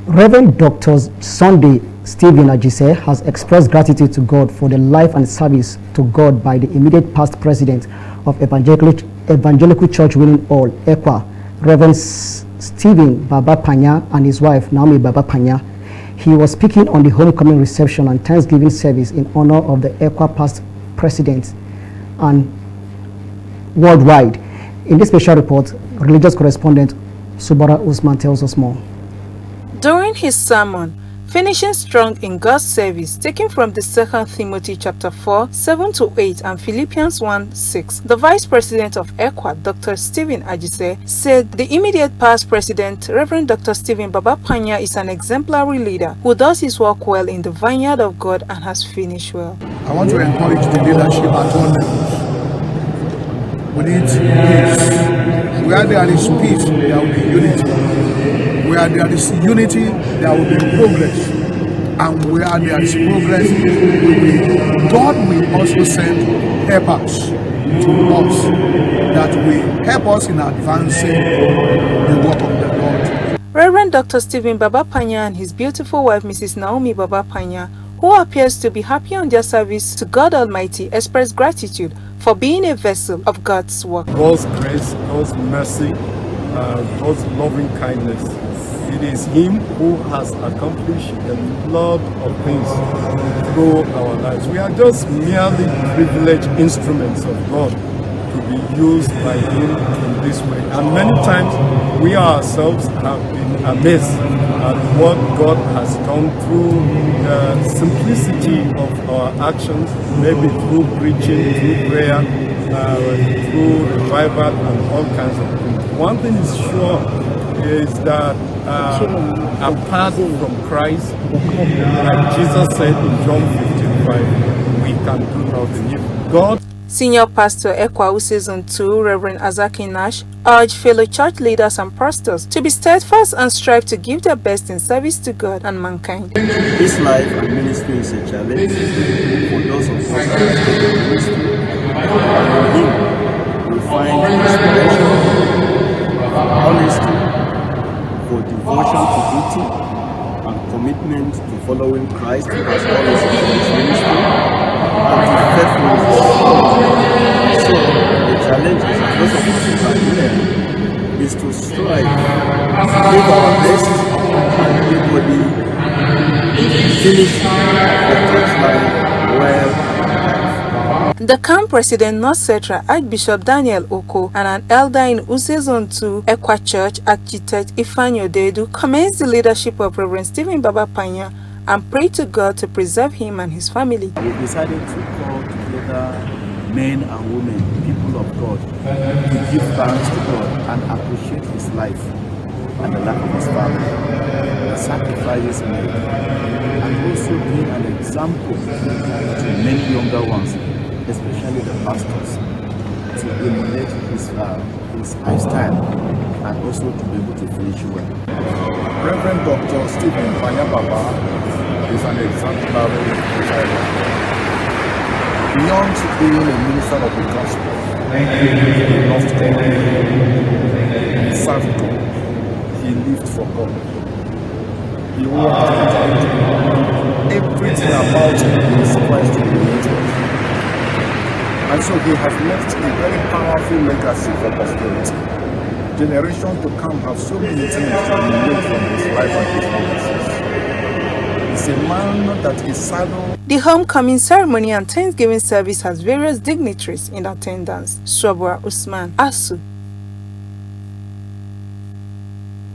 Reverend Dr. Sunday Stephen Ajise has expressed gratitude to God for the life and service to God by the immediate past president of Evangelical Church Winning All, ECWA, Reverend Stephen Baba Panya, and his wife Naomi Baba Panya. He was speaking on the homecoming reception and Thanksgiving service in honor of the ECWA past president and worldwide. In this special report, religious correspondent Sobura Usman tells us more. During his sermon, Finishing Strong in God's Service, taken from the 2 Timothy chapter 4, 7-8 and Philippians 1:6, the Vice President of ECWA, Dr. Stephen Ajise, said the immediate past president, Reverend Dr. Stephen Baba Panya, is an exemplary leader who does his work well in the vineyard of God and has finished well. I want to encourage the leadership at all levels. We need peace. Where there is peace, there will be unity. Where there is unity, there will be progress. And where there is progress, God will also send helpers to us that will help us in advancing the work of the Lord. Reverend Dr. Stephen Baba Panya and his beautiful wife, Mrs. Naomi Baba Panya, who appears to be happy on their service to God Almighty, express gratitude for being a vessel of God's work. God's grace, God's mercy, God's loving kindness. It is Him who has accomplished a lot of things through our lives. We are just merely privileged instruments of God to be used by Him in this way. And many times we ourselves have been amazed at what God has done through the simplicity of our actions, maybe through preaching, through prayer, through revival and all kinds of things. One thing is sure is that apart from Christ, like Jesus said in John 15:5, we can do nothing. If God, Senior Pastor ECWA Season 2, Reverend Azaki Nash, urged fellow church leaders and pastors to be steadfast and strive to give their best in service to God and mankind. This life and ministry is a challenge for those of us who are in ministry. In Him, we find inspiration, honesty, for devotion to duty, and commitment to following Christ as always in His ministry, and to faithfulness. So, the challenge is for those of us who are here is to strive, give our best, and equally finish the church life well. The camp president, North Central Archbishop Daniel Oko, and an elder in Usezon 2 ECWA Church, Architect Ifeanyi Odedu, commends the leadership of Reverend Stephen Baba Panya and prayed to God to preserve him and his family. We decided to call together men and women, people of God, to give thanks to God and appreciate his life and the life of his family, the sacrifices made, and also being an example to many younger ones, especially the pastors, to emulate his lifestyle and also to be able to finish well. Reverend Dr. Stephen Panya Baba is an exemplary child. Beyond being a minister of the gospel, he loved God, he served God, he lived for God, he walked with God. Everything about him is Christ related. And so he has left a very powerful legacy for posterity. Generations to come have so many things to relate from his life and his legacies. He's a man that is saddled. The homecoming ceremony and Thanksgiving service has various dignitaries in attendance. Sobura Usman, ASU.